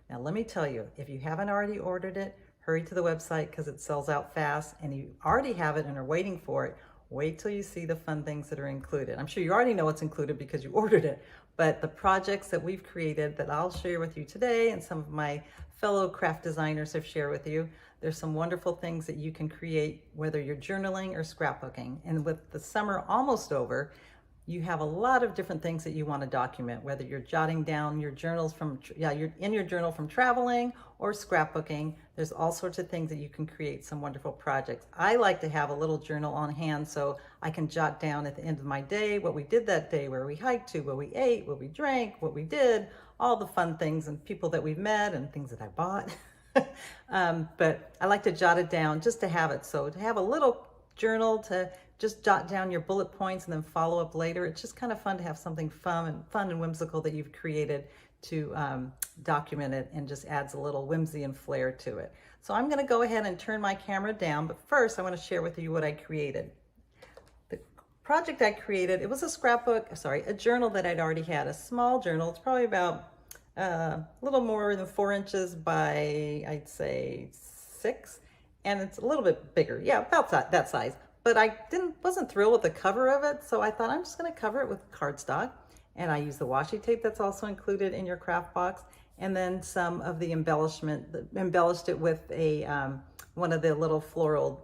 Now let me tell you, if you haven't already ordered it, hurry to the website because it sells out fast, and you already have it and are waiting for it, wait till you see the fun things that are included. I'm sure you already know what's included because you ordered it, but the projects that we've created that I'll share with you today and some of my fellow craft designers have shared with you, there's some wonderful things that you can create whether you're journaling or scrapbooking. And with the summer almost over, you have a lot of different things that you want to document, whether you're jotting down your journals from, you're in your journal from traveling or scrapbooking. There's all sorts of things that you can create some wonderful projects. I like to have a little journal on hand so I can jot down at the end of my day what we did that day, where we hiked to, what we ate, what we drank, what we did, all the fun things and people that we've met and things that I bought. But I like to jot it down just to have it. So to have a little journal to just jot down your bullet points and then follow up later. It's just kind of fun to have something fun and whimsical that you've created to document it, and just adds a little whimsy and flair to it. So I'm going to go ahead and turn my camera down, but first I want to share with you what I created. The project I created, it was a journal that I'd already had, a small journal. It's probably about a little more than 4 inches by, I'd say 6, and it's a little bit bigger. Yeah, about that size. But I wasn't thrilled with the cover of it, so I thought I'm just going to cover it with cardstock. And I used the washi tape that's also included in your craft box, and then some of the embellished it with a one of the little floral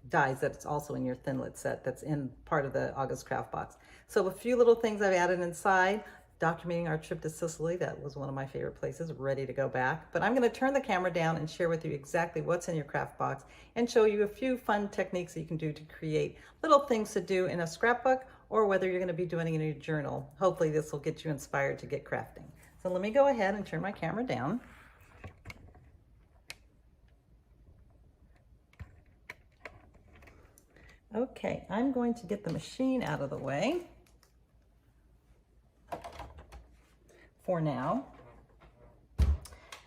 dies that's also in your Thinlit set that's in part of the August Craft Box. So a few little things I've added inside, documenting our trip to Sicily. That was one of my favorite places, ready to go back. But I'm going to turn the camera down and share with you exactly what's in your craft box and show you a few fun techniques that you can do to create little things to do in a scrapbook, or whether you're going to be doing it in your journal. Hopefully this will get you inspired to get crafting. So let me go ahead and turn my camera down. Okay, I'm going to get the machine out of the way for now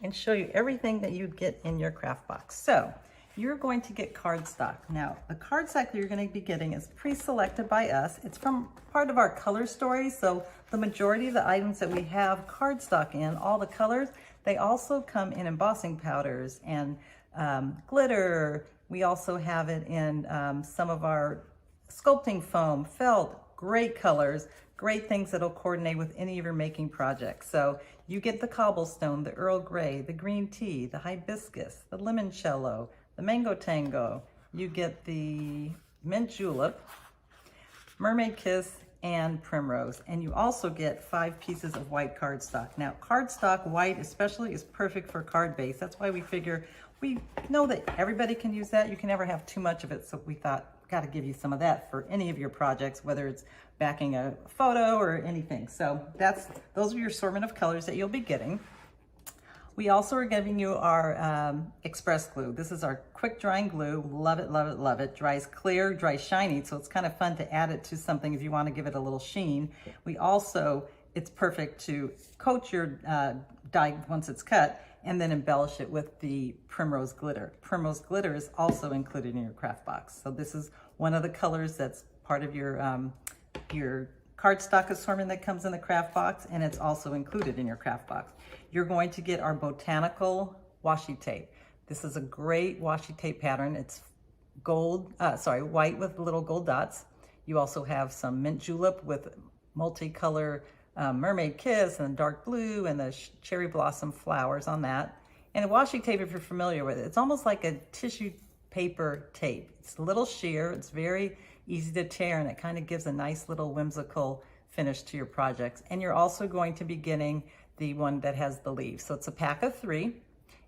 and show you everything that you get in your craft box. So you're going to get cardstock. Now, the cardstock that you're going to be getting is pre-selected by us. It's from part of our color story. So the majority of the items that we have cardstock in, all the colors, they also come in embossing powders and glitter. We also have it in some of our sculpting foam, felt, great colors, great things that'll coordinate with any of your making projects. So you get the cobblestone, the Earl Grey, the green tea, the hibiscus, the limoncello, the mango tango. You get the mint julep, mermaid kiss, and primrose. And you also get 5 pieces of white cardstock. Now, cardstock white especially is perfect for card base. That's why we figure, we know that everybody can use that. You can never have too much of it. So we thought, got to give you some of that for any of your projects, whether it's backing a photo or anything. So those are your assortment of colors that you'll be getting. We also are giving you our express glue. This is our quick drying glue. Love it, love it, love it. Dries clear, dries shiny, so it's kind of fun to add it to something if you want to give it a little sheen. We also, it's perfect to coat your die once it's cut and then embellish it with the primrose glitter. Primrose glitter is also included in your craft box. So this is one of the colors that's part of your cardstock assortment that comes in the craft box, and it's also included in your craft box. You're going to get our botanical washi tape. This is a great washi tape pattern. It's white with little gold dots. You also have some mint julep with multicolor mermaid kiss and dark blue and the cherry blossom flowers on that. And the washi tape, if you're familiar with it, it's almost like a tissue paper tape. It's a little sheer, it's very easy to tear, and it kind of gives a nice little whimsical finish to your projects. And you're also going to be getting the one that has the leaves. So it's a pack of 3,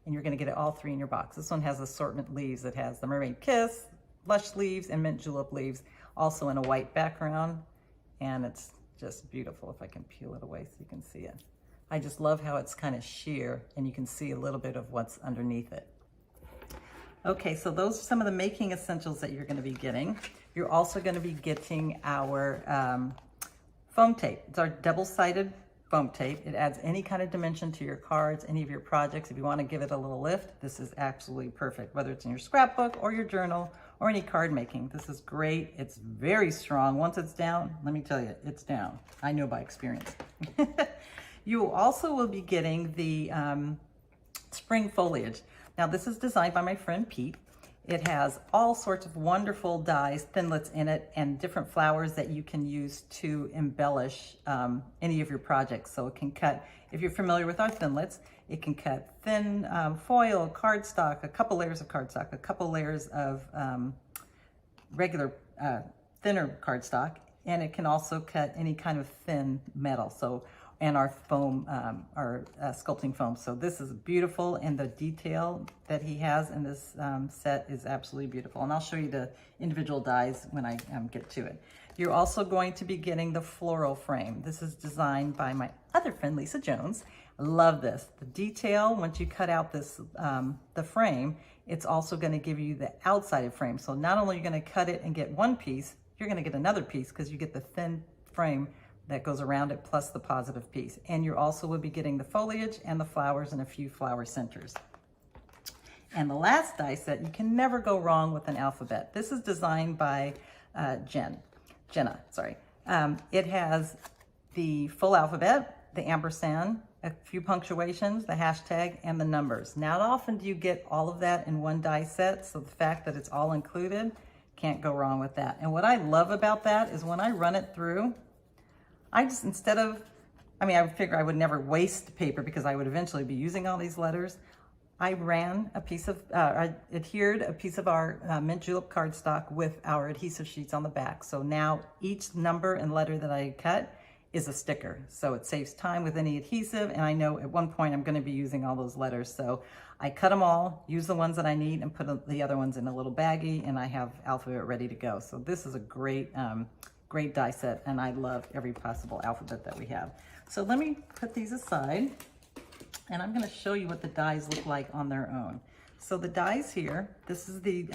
and you're going to get it all 3 in your box. This one has assortment leaves. It has the mermaid kiss, lush leaves, and mint julep leaves, also in a white background. And it's just beautiful. If I can peel it away so you can see it. I just love how it's kind of sheer, and you can see a little bit of what's underneath it. Okay, so those are some of the making essentials that you're going to be getting. You're also going to be getting our foam tape. It's our double-sided foam tape. It adds any kind of dimension to your cards, any of your projects. If you want to give it a little lift, this is absolutely perfect, whether it's in your scrapbook or your journal or any card making. This is great. It's very strong. Once it's down, let me tell you, it's down. I know by experience. You also will be getting the spring foliage. Now this is designed by my friend Pete. It has all sorts of wonderful dies, thinlits in it, and different flowers that you can use to embellish any of your projects. So it can cut, if you're familiar with our thinlits, it can cut thin foil, cardstock, a couple layers of cardstock, a couple layers of regular thinner cardstock, and it can also cut any kind of thin metal. So, and our foam, our sculpting foam. So this is beautiful, and the detail that he has in this set is absolutely beautiful. And I'll show you the individual dies when I get to it. You're also going to be getting the floral frame. This is designed by my other friend, Lisa Jones. I love this. The detail, once you cut out this, the frame, it's also gonna give you the outside of frame. So not only are you gonna cut it and get one piece, you're gonna get another piece because you get the thin frame that goes around it plus the positive piece. And you also will be getting the foliage and the flowers and a few flower centers. And the last die set, you can never go wrong with an alphabet. This is designed by Jenna, sorry. It has the full alphabet, the ampersand, a few punctuations, the hashtag, and the numbers. Not often do you get all of that in one die set, so the fact that it's all included, can't go wrong with that. And what I love about that is when I run it through, I just, instead of, I mean, I would figure I would never waste paper because I would eventually be using all these letters. I ran a piece of, I adhered a piece of our mint julep cardstock with our adhesive sheets on the back. So now each number and letter that I cut is a sticker. So it saves time with any adhesive, and I know at one point I'm gonna be using all those letters. So I cut them all, use the ones that I need, and put the other ones in a little baggie, and I have alphabet ready to go. So this is a great, great die set, and I love every possible alphabet that we have. So let me put these aside, and I'm gonna show you what the dies look like on their own. So the dies here, this is the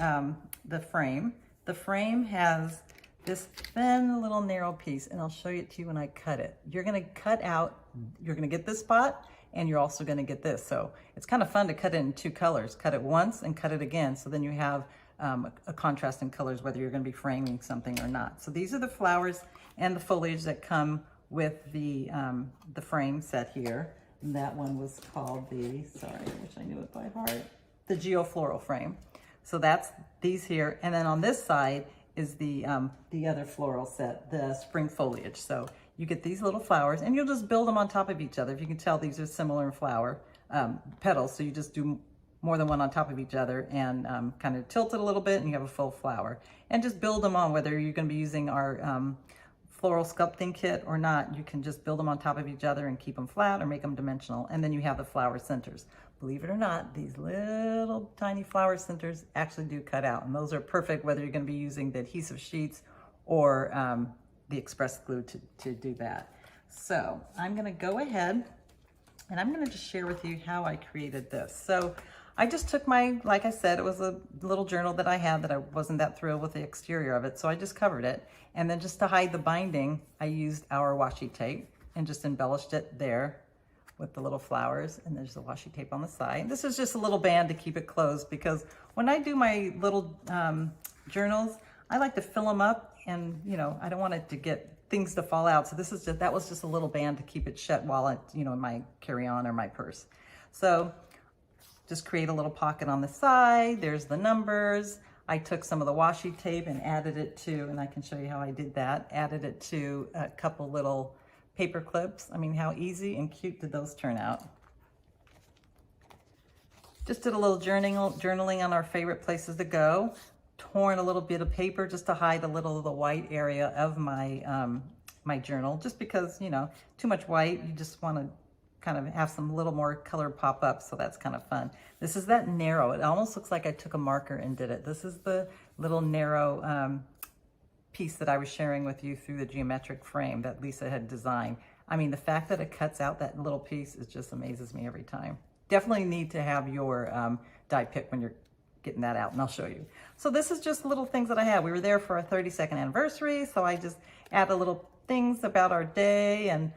frame. The frame has this thin little narrow piece, and I'll show it to you when I cut it. You're gonna cut out, you're gonna get this spot, and you're also gonna get this. So it's kind of fun to cut it in two colors. Cut it once and cut it again, so then you have a contrast in colors, whether you're gonna be framing something or not. So these are the flowers and the foliage that come with the frame set here. And that one was called the, sorry, I wish I knew it by heart, the Geo Floral Frame. So that's these here. And then on this side is the other floral set, the spring foliage. So you get these little flowers, and you'll just build them on top of each other. If you can tell, these are similar in flower petals. So you just do more than one on top of each other and kind of tilt it a little bit, and you have a full flower. And just build them on, whether you're gonna be using our floral sculpting kit or not. You can just build them on top of each other and keep them flat or make them dimensional. And then you have the flower centers. Believe it or not, these little tiny flower centers actually do cut out, and those are perfect whether you're gonna be using the adhesive sheets or the express glue to do that. So I'm gonna go ahead and I'm gonna just share with you how I created this. So I just took my, like I said, it was a little journal that I had that I wasn't that thrilled with the exterior of it, so I just covered it. And then just to hide the binding, I used our washi tape and just embellished it there with the little flowers, and there's the washi tape on the side. This is just a little band to keep it closed, because when I do my little journals, I like to fill them up, and you know, I don't want it to get things to fall out. So this is just, that was just a little band to keep it shut while it, you know, in my carry-on or my purse. So just create a little pocket on the side. There's the numbers. I took some of the washi tape and added it to, and I can show you how I did that, added it to a couple little paper clips. I mean, how easy and cute did those turn out? Just did a little journaling on our favorite places to go. Torn a little bit of paper just to hide a little of the white area of my my journal, just because, you know, too much white, you just want to kind of have some little more color pop up, so that's kind of fun. This is that narrow, it almost looks like I took a marker and did it. This is the little narrow piece that I was sharing with you through the geometric frame that Lisa had designed. I mean, the fact that it cuts out that little piece, it just amazes me every time. Definitely need to have your die pick when you're getting that out, and I'll show you. So this is just little things that I had. We were there for our 32nd anniversary, so I just added little things about our day and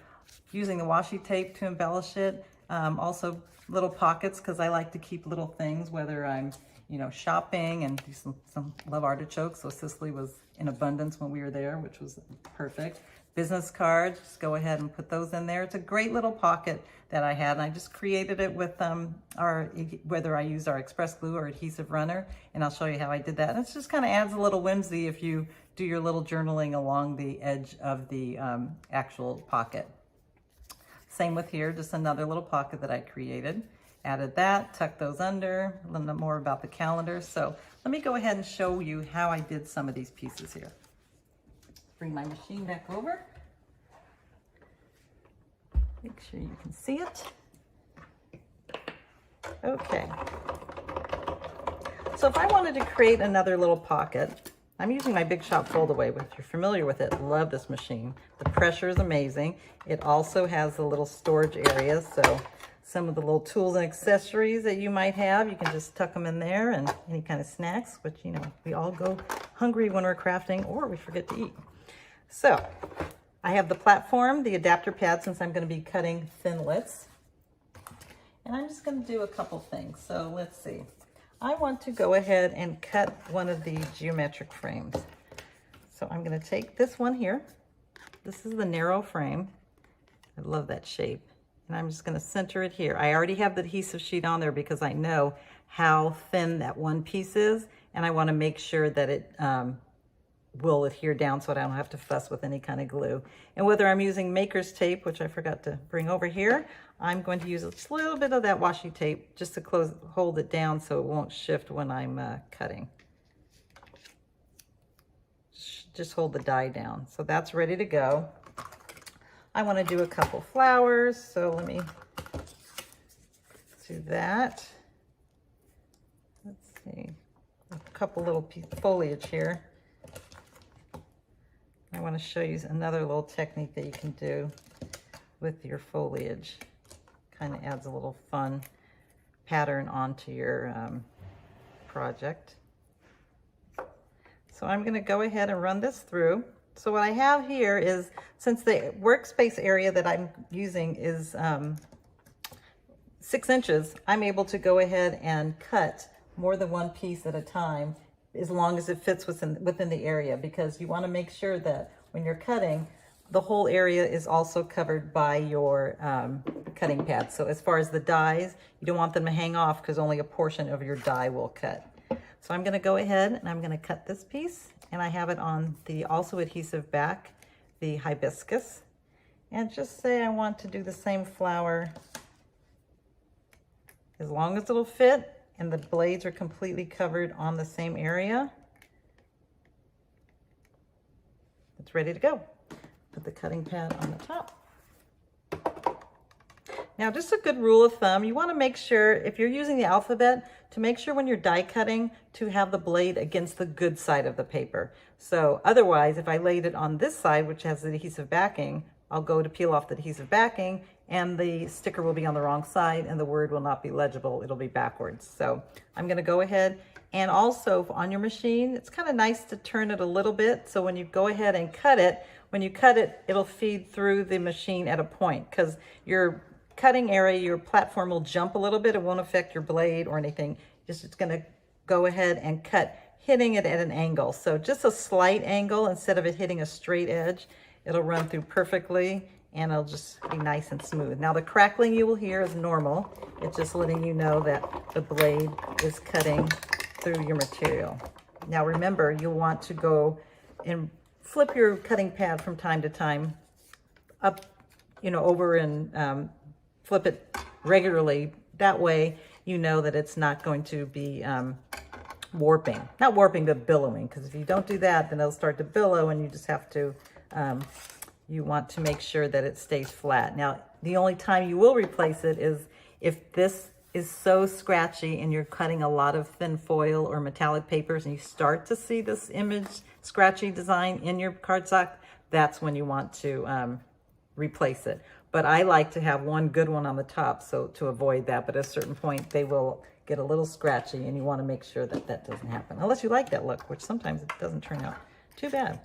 using the washi tape to embellish it. Also little pockets, because I like to keep little things, whether I'm, you know, shopping, and do some love artichokes. So Sicily was in abundance when we were there, which was perfect. business cards, just go ahead and put those in there. It's a great little pocket that I had, and I just created it with whether I use our express glue or adhesive runner, and I'll show you how I did that. And it just kind of adds a little whimsy if you do your little journaling along the edge of the actual pocket. Same with here, just another little pocket that I created. Added that, tucked those under, a little bit more about the calendar. So let me go ahead and show you how I did some of these pieces here. Bring my machine back over. Make sure you can see it. Okay. So if I wanted to create another little pocket, I'm using my Big Shop Fold Away. If you're familiar with it, love this machine. The pressure is amazing. It also has a little storage area, so some of the little tools and accessories that you might have, you can just tuck them in there, and any kind of snacks, which, you know, we all go hungry when we're crafting or we forget to eat. So I have the platform, the adapter pad, since I'm going to be cutting thinlits. And I'm just going to do a couple things. So let's see. I want to go ahead and cut one of the geometric frames. So I'm going to take this one here. This is the narrow frame. I love that shape. And I'm just going to center it here. I already have the adhesive sheet on there because I know how thin that one piece is, and I want to make sure that it will adhere down so I don't have to fuss with any kind of glue. And whether I'm using maker's tape, which I forgot to bring over here, I'm going to use a little bit of that washi tape just to hold it down so it won't shift when I'm cutting. Just hold the die down. So that's ready to go. I want to do a couple flowers, so let me do that. Let's see, a couple little pieces of foliage here. I want to show you another little technique that you can do with your foliage. Kind of adds a little fun pattern onto your project. So I'm going to go ahead and run this through. So what I have here is, since the workspace area that I'm using is 6 inches, I'm able to go ahead and cut more than one piece at a time, as long as it fits within the area, because you want to make sure that when you're cutting, the whole area is also covered by your cutting pad. So as far as the dies, you don't want them to hang off because only a portion of your die will cut. So I'm going to go ahead and I'm going to cut this piece, and I have it on the also adhesive back, the hibiscus, and just say I want to do the same flower as long as it'll fit and the blades are completely covered on the same area. It's ready to go. Put the cutting pad on the top. Now, just a good rule of thumb, you want to make sure, if you're using the alphabet, to make sure when you're die cutting to have the blade against the good side of the paper. So otherwise, if I laid it on this side, which has the adhesive backing, I'll go to peel off the adhesive backing and the sticker will be on the wrong side and the word will not be legible. It'll be backwards. So I'm going to go ahead, and also on your machine, it's kind of nice to turn it a little bit. So when you go ahead and cut it, when you cut it, it'll feed through the machine at a point, because your cutting area, your platform will jump a little bit. It won't affect your blade or anything. It's going to go ahead and cut, hitting it at an angle. So just a slight angle instead of it hitting a straight edge. It'll run through perfectly and it'll just be nice and smooth. Now the crackling you will hear is normal. It's just letting you know that the blade is cutting through your material. Now remember, you'll want to go and flip your cutting pad from time to time up, over and flip it regularly. That way you know that it's not going to be warping. Not warping, but billowing, because if you don't do that, then it'll start to billow and you just have to, you want to make sure that it stays flat. Now, the only time you will replace it is if this is so scratchy and you're cutting a lot of thin foil or metallic papers and you start to see this image scratchy design in your cardstock, that's when you want to replace it. But I like to have one good one on the top, so to avoid that. But at a certain point, they will get a little scratchy, and you want to make sure that that doesn't happen, unless you like that look, which sometimes it doesn't turn out too bad.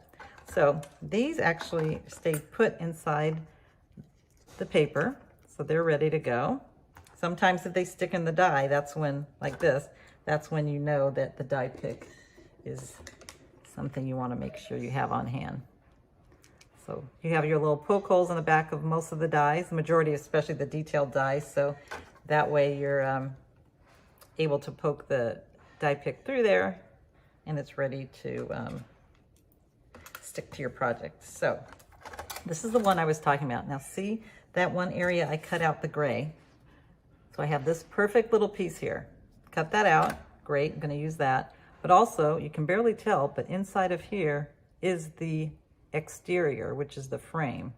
So these actually stay put inside the paper, so they're ready to go. Sometimes if they stick in the die, that's when, like this, that's when you know that the die pick is something you want to make sure you have on hand. So you have your little poke holes in the back of most of the dies, the majority, especially the detailed dies. So that way you're able to poke the die pick through there and it's ready to stick to your project. So this is the one I was talking about. Now see that one area I cut out the gray. So I have this perfect little piece here. Cut that out, great, I'm gonna use that. But also, you can barely tell, but inside of here is the exterior, which is the frame.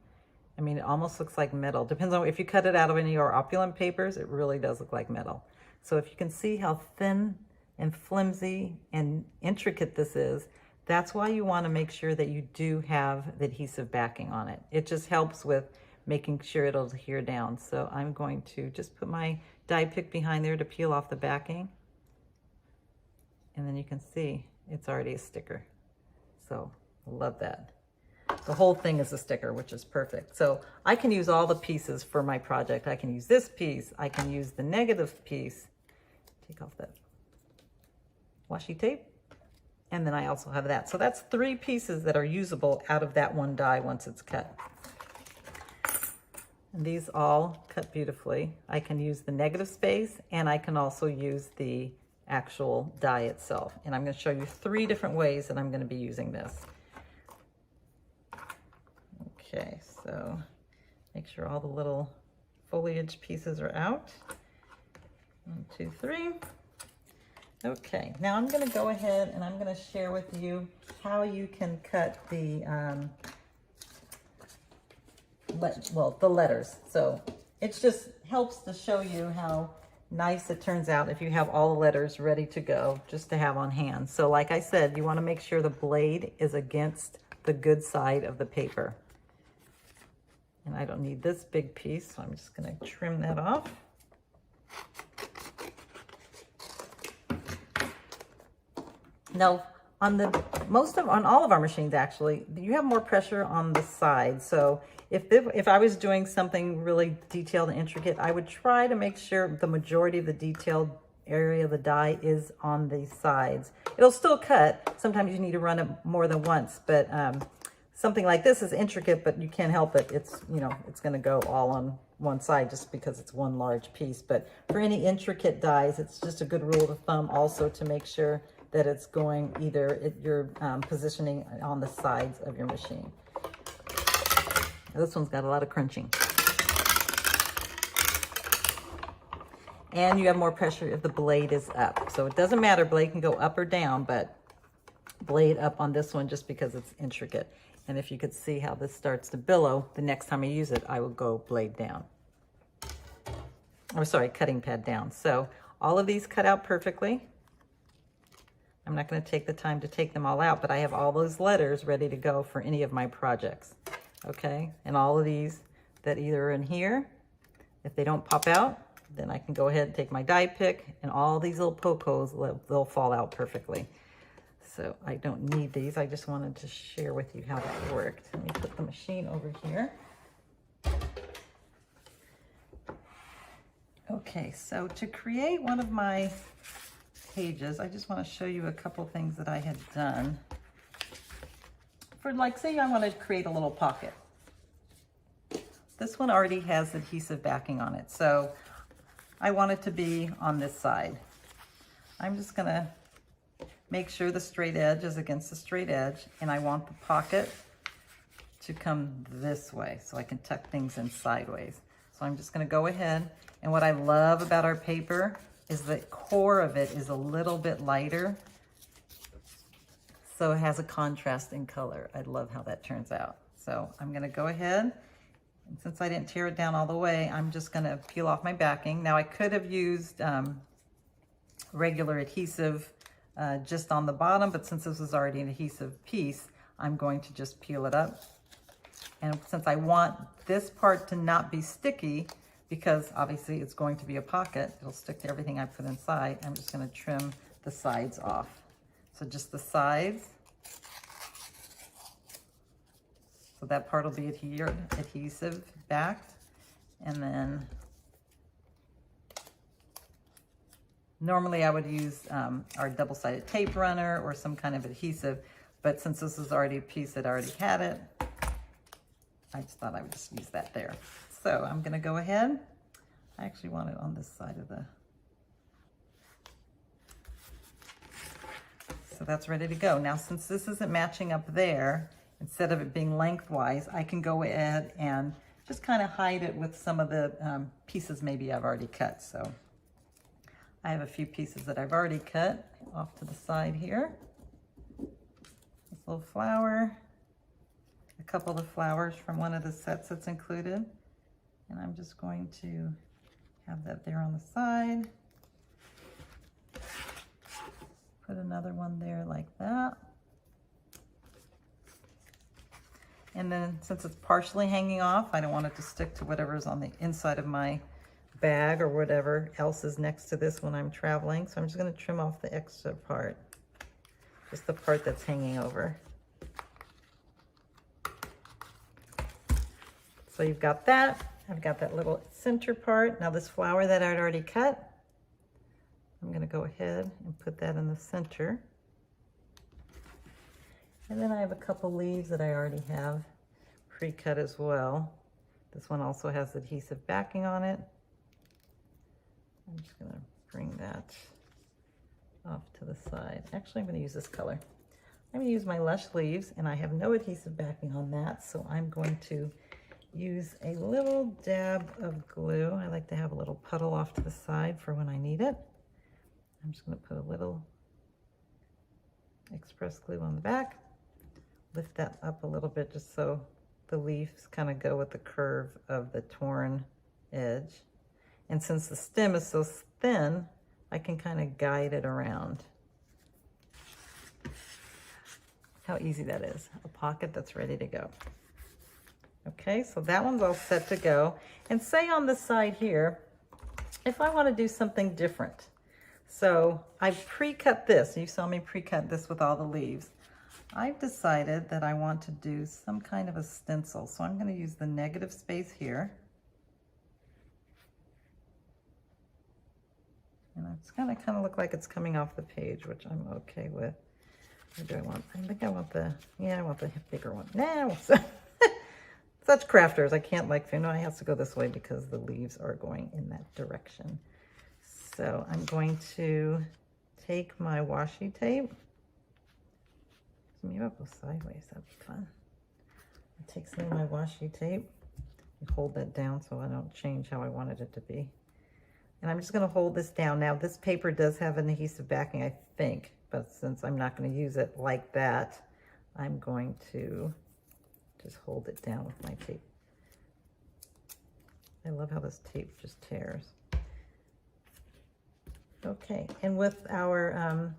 I mean, it almost looks like metal. Depends on if you cut it out of any of your opulent papers, it really does look like metal. So if you can see how thin and flimsy and intricate this is, that's why you want to make sure that you do have the adhesive backing on it. It just helps with making sure it'll adhere down. So I'm going to just put my die pick behind there to peel off the backing. And then you can see it's already a sticker. So I love that. The whole thing is a sticker, which is perfect. So I can use all the pieces for my project. I can use this piece. I can use the negative piece. Take off that washi tape. And then I also have that. So that's 3 pieces that are usable out of that one die once it's cut. And these all cut beautifully. I can use the negative space and I can also use the actual die itself. And I'm going to show you 3 different ways that I'm going to be using this. Okay, so make sure all the little foliage pieces are out. 1, 2, 3. Okay, now I'm going to go ahead and I'm going to share with you how you can cut the the letters. So it just helps to show you how nice it turns out if you have all the letters ready to go just to have on hand. So like I said, you want to make sure the blade is against the good side of the paper. And I don't need this big piece, so I'm just going to trim that off. Now, on all of our machines, actually, you have more pressure on the side. So if I was doing something really detailed and intricate, I would try to make sure the majority of the detailed area of the die is on the sides. It'll still cut. Sometimes you need to run it more than once, but something like this is intricate, but you can't help it. It's, you know, it's going to go all on one side just because it's one large piece. But for any intricate dies, it's just a good rule of thumb also to make sure that it's going either you're positioning on the sides of your machine. This one's got a lot of crunching. And you have more pressure if the blade is up. So it doesn't matter, blade can go up or down, but blade up on this one just because it's intricate. And if you could see how this starts to billow, the next time I use it, I will go blade down. Or sorry, cutting pad down. So all of these cut out perfectly. I'm not going to take the time to take them all out, but I have all those letters ready to go for any of my projects. Okay, and all of these that either are in here, if they don't pop out, then I can go ahead and take my die pick, and all these little poke holes, they'll fall out perfectly. So I don't need these. I just wanted to share with you how that worked. Let me put the machine over here. Okay, so to create one of my pages, I just want to show you a couple things that I had done. For like, say I want to create a little pocket. This one already has adhesive backing on it, so I want it to be on this side. I'm just going to make sure the straight edge is against the straight edge, and I want the pocket to come this way so I can tuck things in sideways. So I'm just going to go ahead, and what I love about our paper is the core of it is a little bit lighter, so it has a contrast in color. I love how that turns out. So I'm going to go ahead, and since I didn't tear it down all the way, I'm just going to peel off my backing. Now I could have used regular adhesive just on the bottom, but since this is already an adhesive piece, I'm going to just peel it up. And since I want this part to not be sticky, because obviously it's going to be a pocket, it'll stick to everything I put inside, I'm just going to trim the sides off. So just the sides. So that part will be adhesive backed. And then normally I would use our double-sided tape runner or some kind of adhesive, but since this is already a piece that already had it, I just thought I would just use that there. So I'm gonna go ahead. I actually want it on this side of the, so that's ready to go. Now, since this isn't matching up there, instead of it being lengthwise, I can go ahead and just kind of hide it with some of the pieces maybe I've already cut. So I have a few pieces that I've already cut off to the side here. This little flower, a couple of flowers from one of the sets that's included. And I'm just going to have that there on the side. Put another one there like that. And then since it's partially hanging off, I don't want it to stick to whatever's on the inside of my bag or whatever else is next to this when I'm traveling. So I'm just going to trim off the extra part, just the part that's hanging over. So you've got that. I've got that little center part. Now this flower that I'd already cut, I'm going to go ahead and put that in the center. And then I have a couple leaves that I already have pre-cut as well. This one also has adhesive backing on it. I'm just going to bring that off to the side. Actually, I'm going to use this color. I'm going to use my Lush leaves, and I have no adhesive backing on that, so I'm going to use a little dab of glue. I like to have a little puddle off to the side for when I need it. I'm just going to put a little express glue on the back. Lift that up a little bit just so the leaves kind of go with the curve of the torn edge. And since the stem is so thin, I can kind of guide it around. How easy that is. A pocket that's ready to go. Okay, so that one's all set to go. And say on the side here, if I want to do something different. So I've pre-cut this. You saw me pre-cut this with all the leaves. I've decided that I want to do some kind of a stencil. So I'm going to use the negative space here. And it's going to kind of look like it's coming off the page, which I'm okay with. What do I want? I think I want the, yeah, I want the bigger one. Now, such crafters, I can't like, no, I have to go this way because the leaves are going in that direction. So I'm going to take my washi tape. Maybe I'll go sideways, that'd be fun. I'll take some of my washi tape and hold that down so I don't change how I wanted it to be. And I'm just going to hold this down. Now this paper does have an adhesive backing, I think, but since I'm not going to use it like that, I'm going to just hold it down with my tape. I love how this tape just tears. Okay, and with our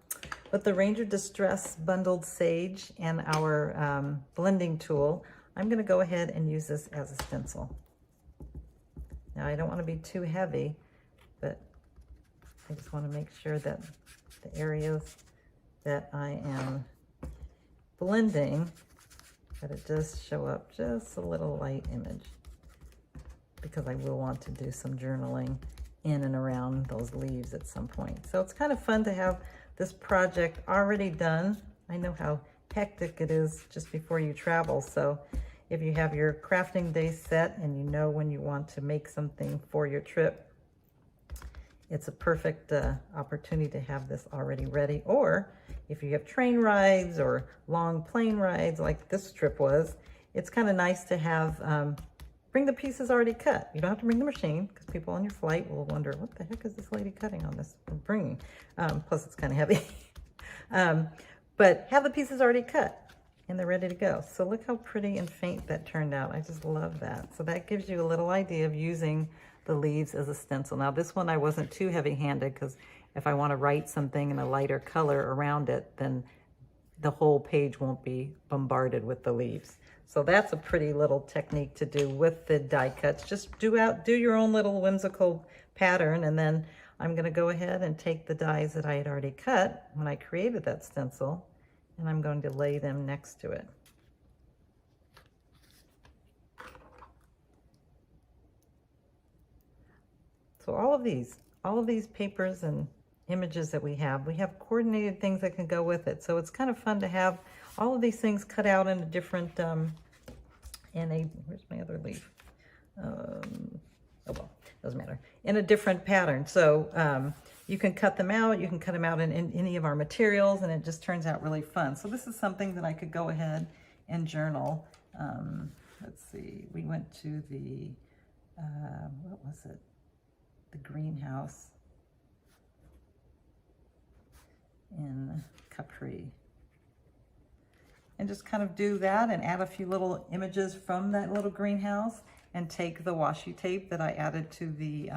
with the Ranger Distress Bundled Sage and our blending tool, I'm going to go ahead and use this as a stencil. Now I don't want to be too heavy, but I just want to make sure that the areas that I am blending, that it does show up just a little light image, because I will want to do some journaling in and around those leaves at some point. So it's kind of fun to have this project already done. I know how hectic it is just before you travel. So if you have your crafting day set and you know when you want to make something for your trip, it's a perfect opportunity to have this already ready. Or if you have train rides or long plane rides like this trip was, it's kind of nice to have bring the pieces already cut. You don't have to bring the machine because people on your flight will wonder, what the heck is this lady cutting on this bringing? Plus it's kind of heavy. But have the pieces already cut and they're ready to go. So look how pretty and faint that turned out. I just love that. So that gives you a little idea of using the leaves as a stencil. Now this one I wasn't too heavy-handed because if I want to write something in a lighter color around it, then the whole page won't be bombarded with the leaves. So that's a pretty little technique to do with the die cuts. Just do your own little whimsical pattern, and then I'm going to go ahead and take the dies that I had already cut when I created that stencil, and I'm going to lay them next to it. So all of these papers and images that we have coordinated things that can go with it. So it's kind of fun to have all of these things cut out into different in a, where's my other leaf? Oh well, doesn't matter. In a different pattern. So you can cut them out. You can cut them out in any of our materials, and it just turns out really fun. So this is something that I could go ahead and journal. Let's see, we went to the, what was it? The greenhouse in Capri. And just kind of do that and add a few little images from that little greenhouse, and take the washi tape that I added to the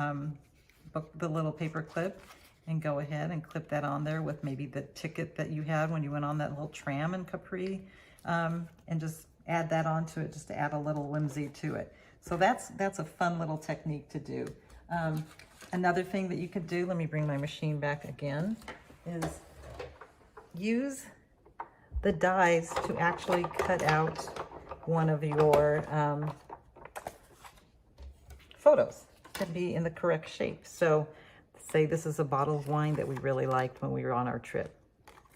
the little paper clip, and go ahead and clip that on there with maybe the ticket that you had when you went on that little tram in Capri, and just add that onto it just to add a little whimsy to it. So that's a fun little technique to do. Another thing that you could do, let me bring my machine back again, is use the dies to actually cut out one of your photos to be in the correct shape. So say this is a bottle of wine that we really liked when we were on our trip.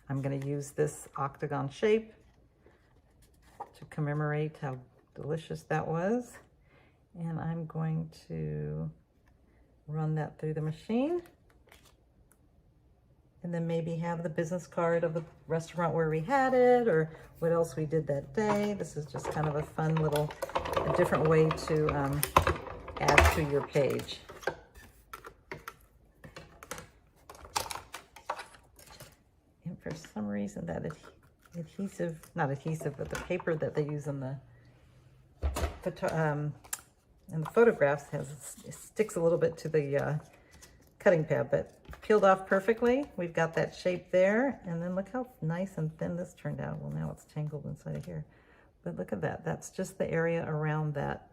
I'm going to use this octagon shape to commemorate how delicious that was. And I'm going to run that through the machine. And then maybe have the business card of the restaurant where we had it, or what else we did that day. This is just kind of a fun little, a different way to add to your page. And for some reason that adhesive, not adhesive, but the paper that they use in the photographs sticks a little bit to the cutting pad, but peeled off perfectly. We've got that shape there, and then look how nice and thin this turned out. Well, now it's tangled inside of here, but look at that. That's just the area around that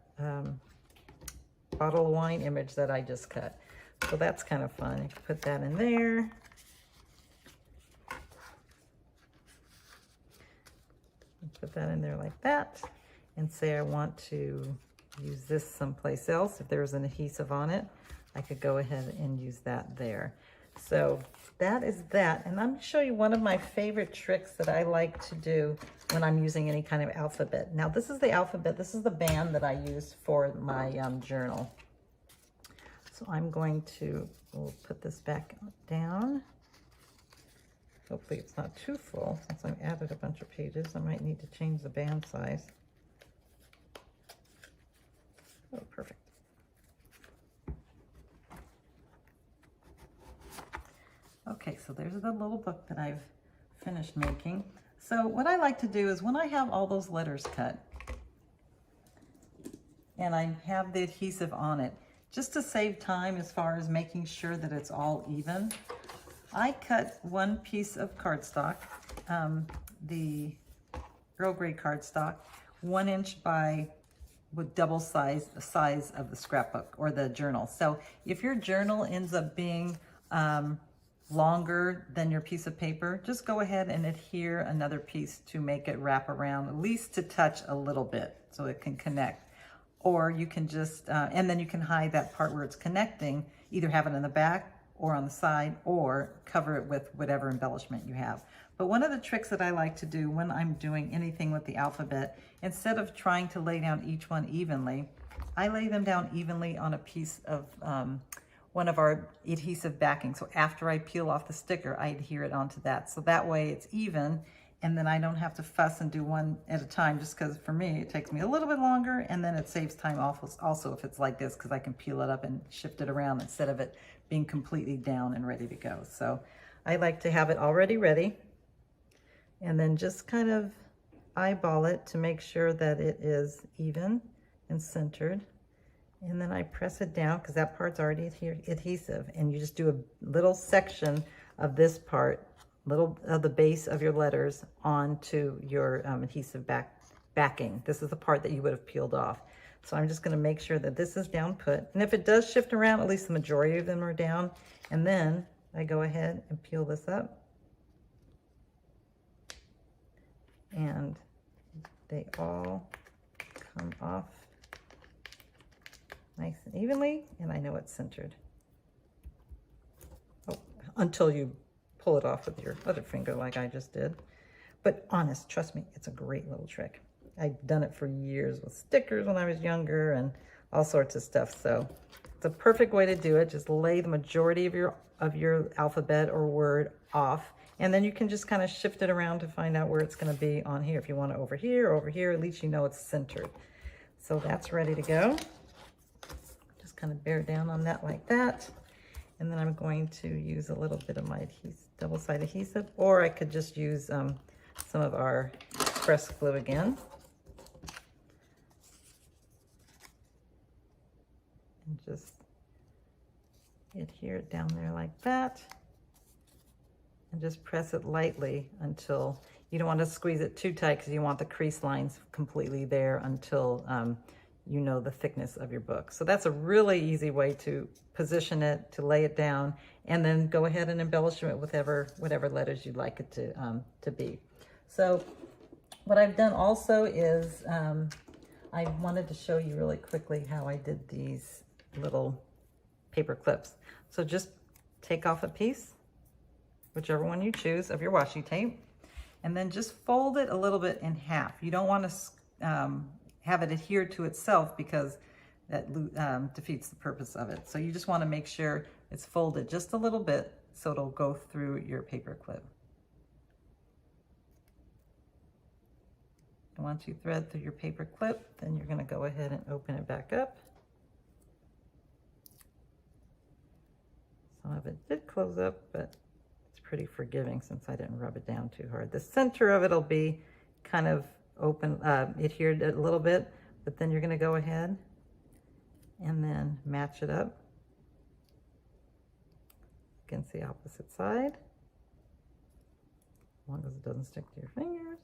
bottle of wine image that I just cut. So that's kind of fun. You can put that in there. Put that in there like that, and say I want to use this someplace else. If there's an adhesive on it, I could go ahead and use that there. So that is that. And I'm going to show you one of my favorite tricks that I like to do when I'm using any kind of alphabet. Now this is the alphabet. This is the band that I use for my journal. So I'm going to, we'll put this back down. Hopefully it's not too full. Since I've added a bunch of pages, I might need to change the band size. Oh, perfect. Okay, so there's the little book that I've finished making. So what I like to do is when I have all those letters cut and I have the adhesive on it, just to save time as far as making sure that it's all even, I cut one piece of cardstock, the Earl Grey cardstock, 1 inch by with double size, the size of the scrapbook or the journal. So if your journal ends up being longer than your piece of paper, just go ahead and adhere another piece to make it wrap around, at least to touch a little bit so it can connect. Or you can just, and then you can hide that part where it's connecting, either have it in the back or on the side, or cover it with whatever embellishment you have. But one of the tricks that I like to do when I'm doing anything with the alphabet, instead of trying to lay down each one evenly, I lay them down evenly on a piece of one of our adhesive backing. So after I peel off the sticker, I adhere it onto that. So that way it's even, and then I don't have to fuss and do one at a time, just because for me, it takes me a little bit longer, and then it saves time also if it's like this, because I can peel it up and shift it around instead of it being completely down and ready to go. So I like to have it already ready, and then just kind of eyeball it to make sure that it is even and centered. And then I press it down because that part's already adhesive, and you just do a little section of this part, little of the base of your letters onto your adhesive backing. This is the part that you would have peeled off. So I'm just going to make sure that this is down put. And if it does shift around, at least the majority of them are down. And then I go ahead and peel this up. And they all come off nice and evenly. And I know it's centered. Oh, until you pull it off with your other finger like I just did. But honest, trust me, it's a great little trick. I've done it for years with stickers when I was younger and all sorts of stuff. So it's a perfect way to do it. Just lay the majority of your alphabet or word off, and then you can just kind of shift it around to find out where it's going to be on here. If you want it over here or over here, at least you know it's centered. So that's ready to go. Just kind of bear down on that like that. And then I'm going to use a little bit of my double-sided adhesive, or I could just use some of our press glue again. And just adhere it down there like that. And just press it lightly until, you don't want to squeeze it too tight because you want the crease lines completely there until you know the thickness of your book. So that's a really easy way to position it, to lay it down, and then go ahead and embellish it with whatever letters you'd like it to be. So what I've done also is I wanted to show you really quickly how I did these little paper clips. So just take off a piece, whichever one you choose, of your washi tape, and then just fold it a little bit in half. You don't want to have it adhere to itself because that defeats the purpose of it. So you just want to make sure it's folded just a little bit so it'll go through your paper clip. And once you thread through your paper clip, then you're going to go ahead and open it back up. Some of it did close up, but it's pretty forgiving since I didn't rub it down too hard. The center of it will be kind of open, adhered a little bit, but then you're going to go ahead and then match it up against the opposite side, as long as it doesn't stick to your fingers.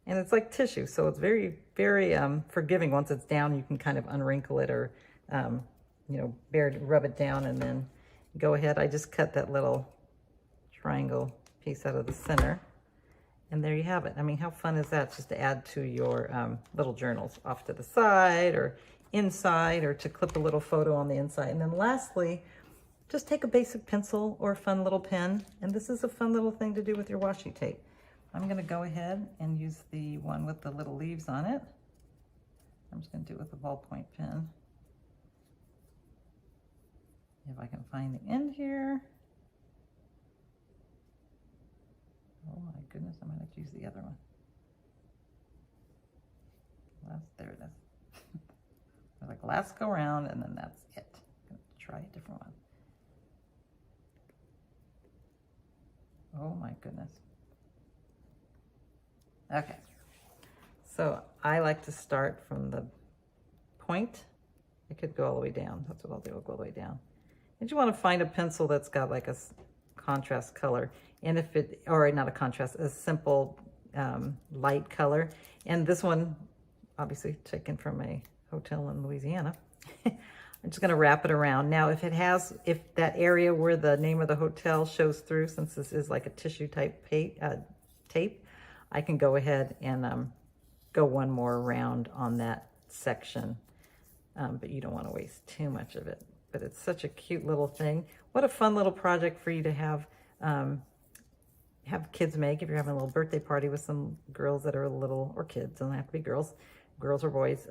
And it's like tissue, so it's very, very forgiving. Once it's down, you can kind of unwrinkle it or, you know, rub it down and then go ahead. I just cut that little triangle piece out of the center. And there you have it. I mean, how fun is that, just to add to your little journals off to the side or inside, or to clip a little photo on the inside. And then lastly, just take a basic pencil or a fun little pen. And this is a fun little thing to do with your washi tape. I'm going to go ahead and use the one with the little leaves on it. I'm just going to do it with a ballpoint pen. If I can find the end here. Oh my goodness, I might have to use the other one. There it is. There's like last go round, and then that's it. I'm going to try a different one. Oh my goodness. Okay, so I like to start from the point. I could go all the way down. That's what I'll do. I'll go all the way down. And you want to find a pencil that's got like a contrast color, and if it, or not a contrast, a simple light color. And this one, obviously taken from a hotel in Louisiana. I'm just going to wrap it around. Now, if that area where the name of the hotel shows through, since this is like a tissue type tape, I can go ahead and go one more round on that section, but you don't want to waste too much of it. But it's such a cute little thing. What a fun little project for you to have kids make if you're having a little birthday party with some girls that are little, or kids, doesn't have to be girls or boys.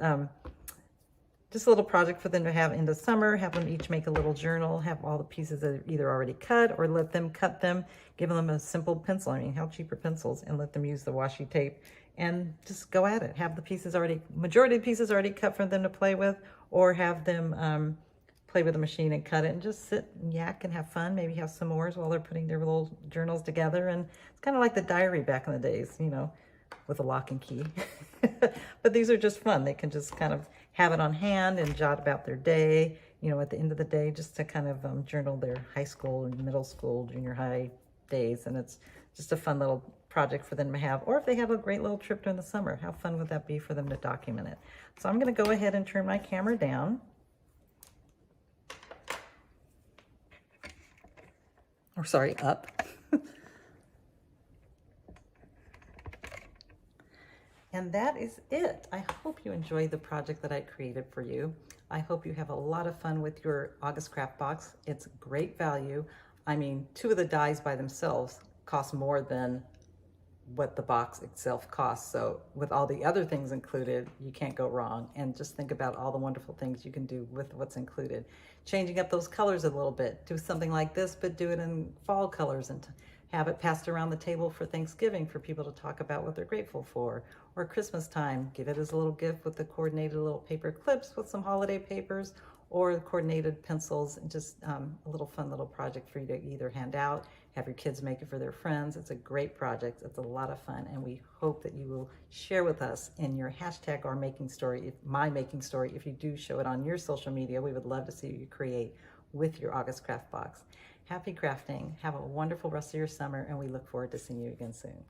Just a little project for them to have in the summer, have them each make a little journal, have all the pieces that are either already cut, or let them cut them, give them a simple pencil. I mean, how cheap are pencils? And let them use the washi tape and just go at it. Have the pieces majority of the pieces already cut for them to play with, or have them play with the machine and cut it and just sit and yak and have fun. Maybe have s'mores while they're putting their little journals together. And it's kind of like the diary back in the days, you know, with a lock and key. But these are just fun. They can just kind of have it on hand and jot about their day, you know, at the end of the day, just to kind of journal their high school and middle school, junior high days. And it's just a fun little project for them to have. Or if they have a great little trip during the summer, how fun would that be for them to document it? So I'm going to go ahead and turn my camera down. Or sorry, up. And that is it. I hope you enjoyed the project that I created for you. I hope you have a lot of fun with your August Craft Box. It's great value. I mean, 2 of the dies by themselves cost more than what the box itself costs. So with all the other things included, you can't go wrong. And just think about all the wonderful things you can do with what's included. Changing up those colors a little bit. Do something like this, but do it in fall colors and have it passed around the table for Thanksgiving for people to talk about what they're grateful for. Or Christmas time, give it as a little gift with the coordinated little paper clips with some holiday papers, or coordinated pencils, and just a little fun little project for you to either hand out, have your kids make it for their friends. It's a great project. It's a lot of fun, and we hope that you will share with us in your hashtag our making story, my making story. If you do show it on your social media, we would love to see you create with your August Craft Box. Happy crafting. Have a wonderful rest of your summer, and we look forward to seeing you again soon.